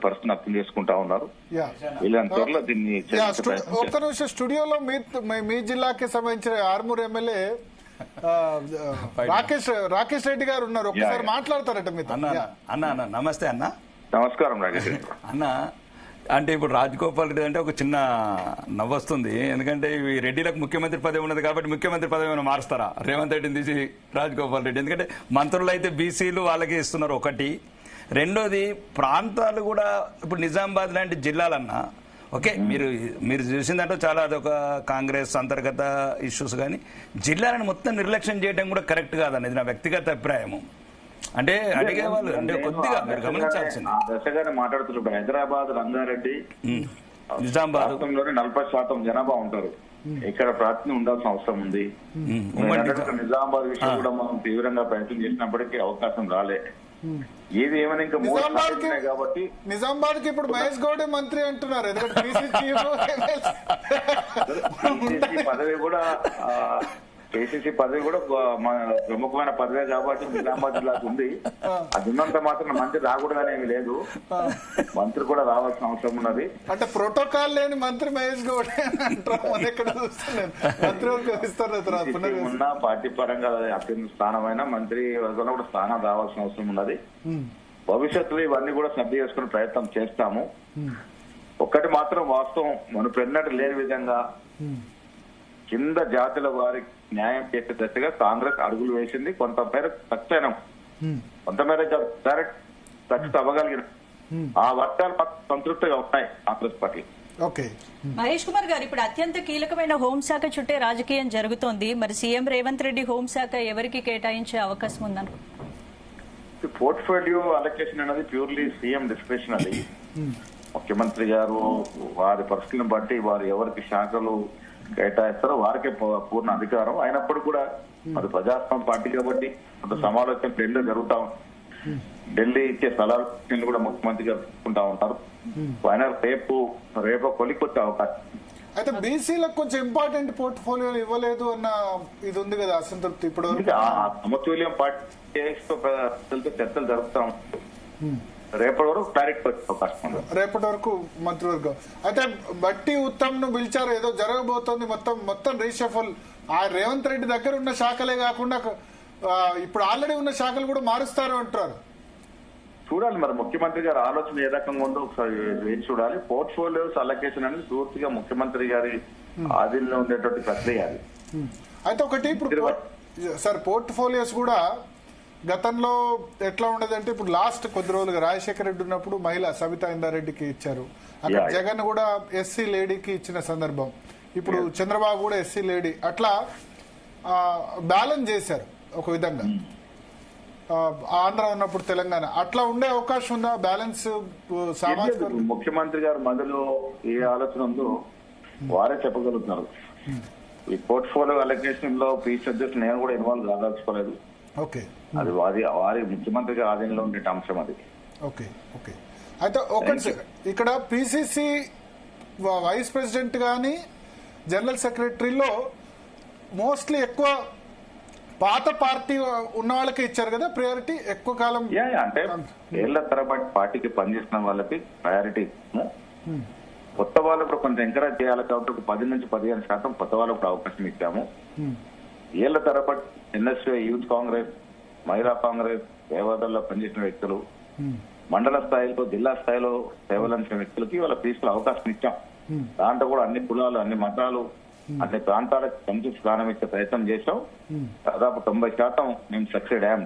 పరిస్థితిని అర్థం చేసుకుంటా ఉన్నారు. వీళ్ళని త్వరలో దీన్ని ఒక్క నిమిషం స్టూడియోలో మీ జిల్లాకి సంబంధించిన ఆర్మూర్ ఎమ్మెల్యే రాకేష్ రెడ్డి గారు ఉన్నారు. ఒకసారి మాట్లాడతారట మీతో. అన్న నమస్తే అన్న. నమస్కారం రాకేష్ అన్న. అంటే ఇప్పుడు రాజగోపాల్ రెడ్డి అంటే ఒక చిన్న నవ్వొస్తుంది, ఎందుకంటే ఈ రెడ్డిలకు ముఖ్యమంత్రి పదవి ఉన్నది కాబట్టి ముఖ్యమంత్రి పదవి ఏమైనా మారుస్తారా రేవంత్ రెడ్డిని తీసి రాజగోపాల్ రెడ్డి? ఎందుకంటే మంత్రులు అయితే బీసీలు వాళ్ళకి ఇస్తున్నారు ఒకటి. రెండోది ప్రాంతాలు కూడా ఇప్పుడు నిజామాబాద్ లాంటి జిల్లాలన్నా ఓకే, మీరు చూసిందంటే చాలా అదొక కాంగ్రెస్ అంతర్గత ఇష్యూస్, కానీ జిల్లాలను మొత్తం నిర్లక్ష్యం చేయడం కూడా కరెక్ట్ కాదనేది నా వ్యక్తిగత అభిప్రాయము. అంటే అడిగే వాళ్ళు అంటే కొద్దిగా మీరు గమనించాల్సింది. దశగానే మాట్లాడుతున్నప్పుడు హైదరాబాద్, రంగారెడ్డి, నిజామాబాద్ 40% జనాభా ఉంటారు. ఇక్కడ ప్రాతినిధ్యం ఉండాల్సిన అవసరం ఉంది. నిజామాబాద్ విషయం కూడా మనం తీవ్రంగా ప్రయత్నం చేసినప్పటికీ అవకాశం రాలే. ఏది ఏమైనా ఇంకా కాబట్టి నిజామాబాద్ కి ఇప్పుడు మహేష్ గౌడే మంత్రి అంటున్నారు. పదవి కూడా కేసీసీ పదవి కూడా ప్రముఖమైన పదవే కాబట్టి నిజామాబాద్ జిల్లాకు ఉంది. అది ఉన్నంత మాత్రం మంత్రి రాకూడదని ఏమి లేదు, మంత్రి కూడా రావాల్సిన అవసరం ఉన్నది. అంటే ప్రోటోకాల్ లేని మంత్రి మహేష్ గౌడ్ ఉన్న పార్టీ పరంగా అత్యంత స్థానమైన మంత్రి వర్గంలో కూడా స్థానం రావాల్సిన అవసరం ఉన్నది. భవిష్యత్తులో ఇవన్నీ కూడా సర్ది చేసుకునే ప్రయత్నం చేస్తాము. ఒక్కటి మాత్రం వాస్తవం, మనకు ఎన్నడూ లేని విధంగా కింద జాతుల వారికి న్యాయం చేసే దశగా కాంగ్రెస్ అడుగులు వేసింది. కొంతమేర సక్సెస్ అయినాం, కొంతమేర సక్సెస్ అవ్వగలిగిన ఆ వర్గాలు సంతృప్తిగా ఉన్నాయి కాంగ్రెస్ పార్టీ. మహేష్ కుమార్ గారు, ఇప్పుడు అత్యంత కీలకమైన హోంశాఖ చుట్టే రాజకీయం జరుగుతోంది. మరి సీఎం రేవంత్ రెడ్డి హోంశాఖ ఎవరికి కేటాయించే అవకాశం ఉందను? పోర్ట్ఫోలియో అలొకేషన్ అనేది ప్యూర్లీ సీఎం డిస్క్రిషనరీ. ముఖ్యమంత్రి గారు వారి పరిస్థితులను బట్టి వారు ఎవరికి శాఖలు కేటాయిస్తారో వారికే పూర్ణ అధికారం. అయినప్పుడు కూడా అది ప్రజాస్వామ్య పార్టీ కాబట్టి కొంత సమాలోచన ఢిల్లీ జరుగుతా ఉంది. ఢిల్లీ ఇచ్చే సలహాలు కూడా ముఖ్యమంత్రి గారు తీసుకుంటా ఉంటారు. ఆయన రేపు కొలికొచ్చే అవకాశం. అయితే బీసీలకు కొంచెం ఇంపార్టెంట్ పోర్ట్ఫోలియో ఇవ్వలేదు అన్న ఇది ఉంది కదా అసంతృప్తి. ఇప్పుడు సమతుల్యం పార్టీ చర్చలు జరుపుతాం. రేపటి వరకు క్లారిటీ వచ్చే అవకాశం ఉంది. రేపటి వరకు మంత్రివర్గం. అయితే బట్టి ఉత్తమ్ ను పిలిచారు, ఏదో జరగబోతోంది, మొత్తం రీషఫల్. ఆ రేవంత్ రెడ్డి దగ్గర ఉన్న శాఖలే కాకుండా ఇప్పుడు ఆల్రెడీ ఉన్న శాఖలు కూడా మారుస్తారు అంటారు. చూడాలి మరి ముఖ్యమంత్రి గారి ఆలోచన ఏ రకంగా ఉందో ఒకసారి వేచి చూడాలి. పోర్ట్ఫోలియోస్ అలొకేషన్ అనేది పూర్తిగా ముఖ్యమంత్రి గారి ఆధీనంలో ఉండేటువంటి ప్రక్రియ. అయితే ఒకటి ఇప్పుడు సార్ పోర్ట్ఫోలియోస్ కూడా గతంలో ఎట్లా ఉండదంటే ఇప్పుడు లాస్ట్ కొద్ది రోజులుగా రాజశేఖర రెడ్డి ఉన్నప్పుడు మహిళ సబితా ఇందారెడ్డికి ఇచ్చారు. అక్కడ జగన్ కూడా ఎస్సీ లేడీకి ఇచ్చిన సందర్భం. ఇప్పుడు చంద్రబాబు కూడా ఎస్సీ లేడీ. అట్లా బ్యాలెన్స్ చేశారు ఒక విధంగా. ఆంధ్ర ఉన్నప్పుడు తెలంగాణ అట్లా ఉండే అవకాశం ఉందా? బ్యాలెన్స్ సామాజిక ముఖ్యమంత్రి గారు మధ్యలో ఏ ఆలోచన ఉందో వారే చెప్పగలుగుతున్నారు. ఈ పోర్ట్ఫోలియో అలొకేషన్ లో పీస్ అధ్యక్షులు నేను కూడా ఇన్వాల్వ్ కాదలుచుకోలేదు. అది వారి ముఖ్యమంత్రి గారి ఆధీనంలో ఉండే అంశం అది. అయితే ఒకటి ఇక్కడ పిసిసి వైస్ ప్రెసిడెంట్ గానీ జనరల్ సెక్రటరీలో మోస్ట్లీ ఎక్కువ పాత పార్టీ ఉన్న వాళ్ళకి ఇచ్చారు కదా ప్రయారిటీ ఎక్కువ కాలం. అంటే ఏళ్ల తరబడి పార్టీకి పనిచేసిన వాళ్ళకి ప్రయారిటీ. కొత్త వాళ్ళు కూడా కొంచెం ఎంకరేజ్ చేయాలి కాబట్టి ఒక 10 నుంచి 15% కొత్త వాళ్ళకు కూడా అవకాశం ఇచ్చాము. ఏళ్ల తరబడి ఎన్ఎస్ఏ, యూత్ కాంగ్రెస్, మహిళా కాంగ్రెస్ సేవాదల్లో పనిచేసిన వ్యక్తులు, మండల స్థాయిలో జిల్లా స్థాయిలో సేవలందించిన వ్యక్తులకి వాళ్ళ తీసుకునే అవకాశం ఇచ్చాం. దాంట్లో కూడా అన్ని కులాలు, అన్ని మతాలు, అన్ని ప్రాంతాలకు సంతృప్తి స్థానం ఇచ్చే ప్రయత్నం చేశాం. దాదాపు 90% మేము సక్సెడ్ అయ్యాం.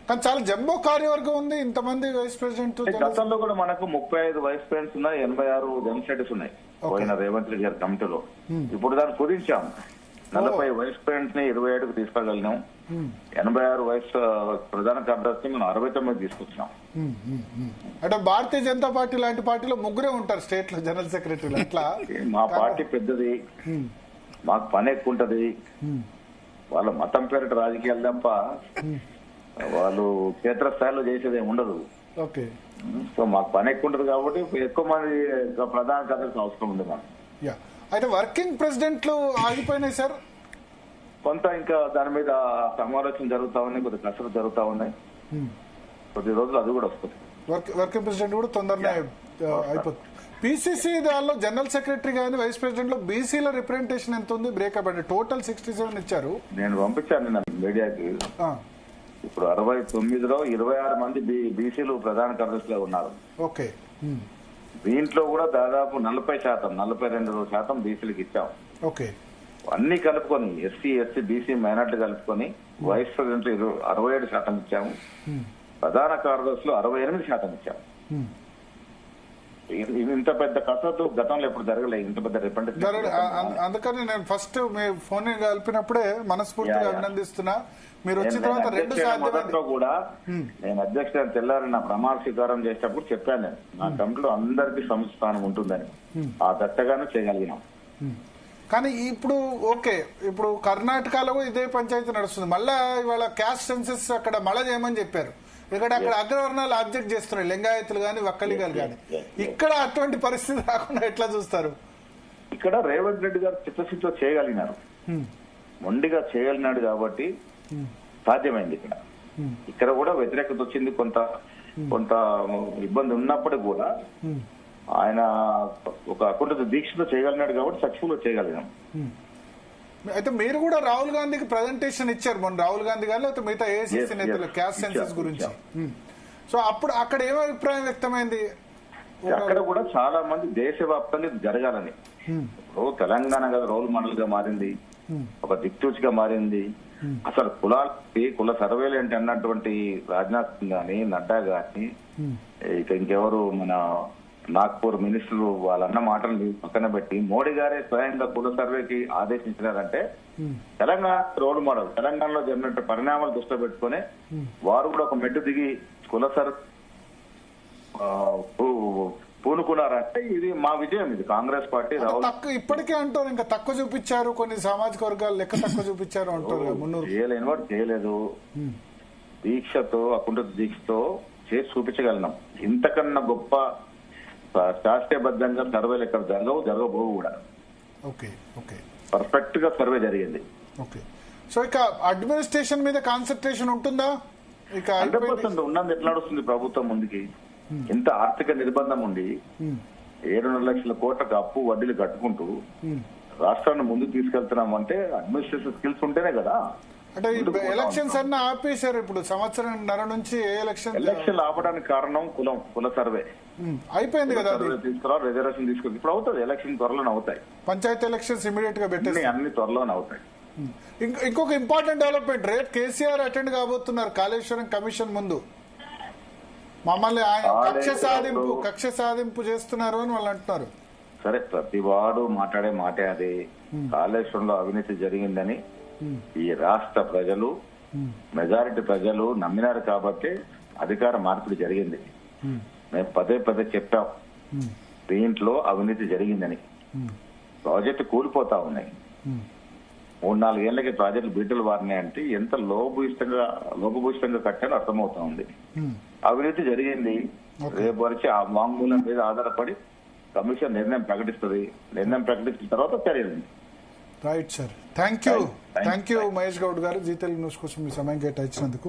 కానీ చాలా జంబో కార్యవర్గం ఉంది, ఇంతమంది వైస్ ప్రెసిడెంట్. గతంలో కూడా మనకు 35 వైస్ ప్రెసిడెంట్స్ ఉన్నాయి, 86 జనరల్ సెక్రటరీస్ ఉన్నాయి పోయిన రేవంత్ రెడ్డి గారి కమిటీలో. ఇప్పుడు దాన్ని కుదించాం. 40 వైస్ ప్రెసిడెంట్స్ ని 27కు తీసుకెళ్ళగలిగినాం. 86 వైస్ ప్రధాన కార్యదర్శి మనం 69 తీసుకొచ్చినాం. అంటే భారతీయ జనతా పార్టీ లాంటి పార్టీలో ముగ్గురే ఉంటారు స్టేట్ లో జనరల్ సెక్రటరీలు. అట్లా మా పార్టీ పెద్దది, మాకు పని ఎక్కువ ఉంటది. వాళ్ళ మతం పేరిట రాజకీయాలు తప్ప వాళ్ళు క్షేత్రస్థాయిలో చేసేది ఏమి ఉండదు. సో మాకు పని ఎక్కువ ఉంటది కాబట్టి ఎక్కువ మంది ప్రధాన కార్యదర్శి అవసరం ఉంది మాకు. అయితే వర్కింగ్ ప్రెసిడెంట్లు ఆగిపోయినాయి సార్. కొంత ఇంకా దాని మీద సమాలోచన జరుగుతా ఉన్నాయి, కొద్ది కసరత్తు జరుగుతా ఉన్నాయి. కొద్ది రోజులు అది కూడా వస్తుంది. వర్కింగ్ ప్రెసిడెంట్ కూడా తొందరనే అయిపోతుంది. పిసిసి దానిలో జనరల్ సెక్రటరీ కానీ వైస్ ప్రెసిడెంట్ లో బీసీల రిప్రజెంటేషన్ ఎంత ఉంది? బ్రేకప్ అంటే టోటల్ 67 ఇచ్చారు. నేను పంపించాను మీడియాకి. ఇప్పుడు 69లో 26 మంది బీసీలు ప్రధాన కార్యదర్శులు ఉన్నారు. ఓకే. దీంట్లో కూడా దాదాపు 40%, 42% బీసీలకు ఇచ్చాం. ఓకే. అన్ని కలుపుకొని ఎస్సీ, బీసీ, మైనార్టీ కలుపుకొని వైస్ ప్రెసిడెంట్ 67% ఇచ్చాము. ప్రధాన కార్యదర్శులు 68% ఇచ్చాము. ఇంత పెద్ద కసరత్తు గతంలో ఎప్పుడు జరగలేదు. ఇంత పెద్ద రిప్రజెంటేషన్. అందుకని నేను ఫస్ట్ మీ ఫోన్ కలిపినప్పుడే మనస్ఫూర్తిగా అభినందిస్తున్నా. మీరు వచ్చిన తర్వాత 2 సాధ్యమైంది కూడా. నేను అధ్యక్షుడు తెల్లారి నా ప్రమాణ స్వీకారం చేసేటప్పుడు చెప్పాను, నేను నా కమిటీలో అందరికీ సముచిత స్థానం ఉంటుందని. ఆ దత్తగానే చేయగలిగినాం. కానీ ఇప్పుడు ఓకే, ఇప్పుడు కర్ణాటకలో ఇదే పంచాయతీ నడుస్తుంది. మళ్ళా ఇవాళ క్యాస్ట్ సెన్సెస్ అక్కడ మళ్ళా చేయమని చెప్పారు. అక్కడ అగ్రవర్ణాలు ఆబ్జెక్ట్ చేస్తున్నాయి, లింగాయతులు గాని వక్కలిగాలు గాని. ఇక్కడ అటువంటి పరిస్థితి రాకుండా ఎట్లా చూస్తారు? ఇక్కడ రేవంత్ రెడ్డి గారు చిత్తశుద్ధితో చేయగలిగినారు, మొండిగా చేయగలిగినాడు కాబట్టి సాధ్యమైంది. ఇక్కడ కూడా వ్యతిరేకత వచ్చింది, కొంత ఇబ్బంది ఉన్నప్పుడు కూడా ఆయన ఒక అకుంఠిత దీక్షతో చేయగలిగినాడు కాబట్టి సక్సెస్ఫుల్ గా చేయగలిగాం. అయితే మీరు కూడా రాహుల్ గాంధీకి ప్రజెంటేషన్ ఇచ్చారు మొన్న, రాహుల్ గాంధీ గారు లేకపోతే మిగతా ఏఐసీసీ నేతలు క్యాస్ట్ సెన్సస్ గురించి. సో అప్పుడు అక్కడ ఏం అభిప్రాయం వ్యక్తమైంది? అక్కడ కూడా చాలా మంది దేశవ్యాప్తంగా జరగాలని. తెలంగాణ కదా రోల్ మోడల్ గా మారింది, ఒక దిక్సూచిగా మారింది. అసలు కుల సర్వేలు ఏంటి అన్నటువంటి రాజ్నాథ్ సింగ్ గాని, నడ్డా గాని, ఇక ఇంకెవరు మన నాగ్పూర్ మినిస్టర్ వాళ్ళన్న మాటలు పక్కన పెట్టి మోడీ గారే స్వయంగా కుల సర్వేకి ఆదేశించినారంటే తెలంగాణ రోల్ మోడల్. తెలంగాణలో జరిగినట్టు పరిణామాలు దృష్టిలో పెట్టుకుని వారు కూడా ఒక మెట్టు దిగి కుల సర్వే పూనుకున్నారంటే ఇది మా విజయం. ఇది కాంగ్రెస్ పార్టీ ఇప్పటికే అంటారు ఇంకా తక్కువ చూపించారు, కొన్ని సామాజిక వర్గాలు లెక్క తక్కువ చూపించారు అంటారు. చేయలేని వాడు చేయలేదు. దీక్షతో, అకుంఠిత దీక్షతో చేసి చూపించగలిగినాం. ఇంతకన్నా గొప్ప శాస్త్రీయబద్ధంగా సర్వేలు ఎక్కడ జరగబోవు కూడా. ఓకే. ఓకే. పర్ఫెక్ట్ గా సర్వే జరిగింది. ఓకే. సో ఇక అడ్మినిస్ట్రేషన్ మీద కాన్సన్ట్రేషన్ ఉంటుందా? ఇక 100% ఉన్నది. ఎట్లా నడుస్తుంది ప్రభుత్వం ముందుకి? ఇంత ఆర్థిక నిర్బంధం ఉండి 7.5 లక్షల కోట్లకు అప్పు వడ్డీలు కట్టుకుంటూ రాష్ట్రాన్ని ముందుకు తీసుకెళ్తున్నామంటే అడ్మినిస్ట్రేషన్ స్కిల్స్ ఉంటేనే కదా. అంటే ఎలక్షన్స్ అన్న ఆపేశారు. ఇప్పుడు సంవత్సరంన్నర నుంచి ఎలక్షన్ ఆపడానికి కారణం కుల సర్వే అయిపోయింది కదా. తీసుకురా, రిజర్వేషన్ తీసుకుని ఇప్పుడు అవుతుంది. ఎలక్షన్ త్వరలోనే అవుతాయి. పంచాయతీ ఎలక్షన్స్ ఇమీడియట్ గా పెట్టేసి అన్ని త్వరలోనే అవుతాయి. ఇంకొక ఇంపార్టెంట్ డెవలప్మెంట్, రేపు కేసీఆర్ అటెండ్ కాబోతున్నారు కాళేశ్వరం కమిషన్ ముందు. మమ్మల్ని ఆయన కక్ష సాధింపు చేస్తున్నారు అని వాళ్ళు అంటున్నారు. సరే, ప్రతి వాడు మాట్లాడే మాటే అది. కాళేశ్వరంలో అవినీతి జరిగిందని ఈ రాష్ట్ర ప్రజలు, మెజారిటీ ప్రజలు నమ్మినారు కాబట్టి అధికార మార్పిడి జరిగింది. మేము పదే చెప్పాం దీంట్లో అవినీతి జరిగిందని. ప్రాజెక్టు కూలిపోతా ఉన్నాయి. 3-4 ఏళ్లకి ప్రాజెక్టులు బీటలు వారినాయంటే ఎంత లోపభూయిష్టంగా కట్టాలో అర్థమవుతా ఉంది. అవినీతి జరిగింది. రేపు వరకు ఆ వాంగ్మూలం మీద ఆధారపడి కమిషన్ నిర్ణయం ప్రకటిస్తుంది. నిర్ణయం ప్రకటించిన తర్వాత చర్యలు. Right sir, thank you Mahesh Goud గారు, జీ తెలుగు న్యూస్ కోసం మీ సమయం కేటాయించినందుకు.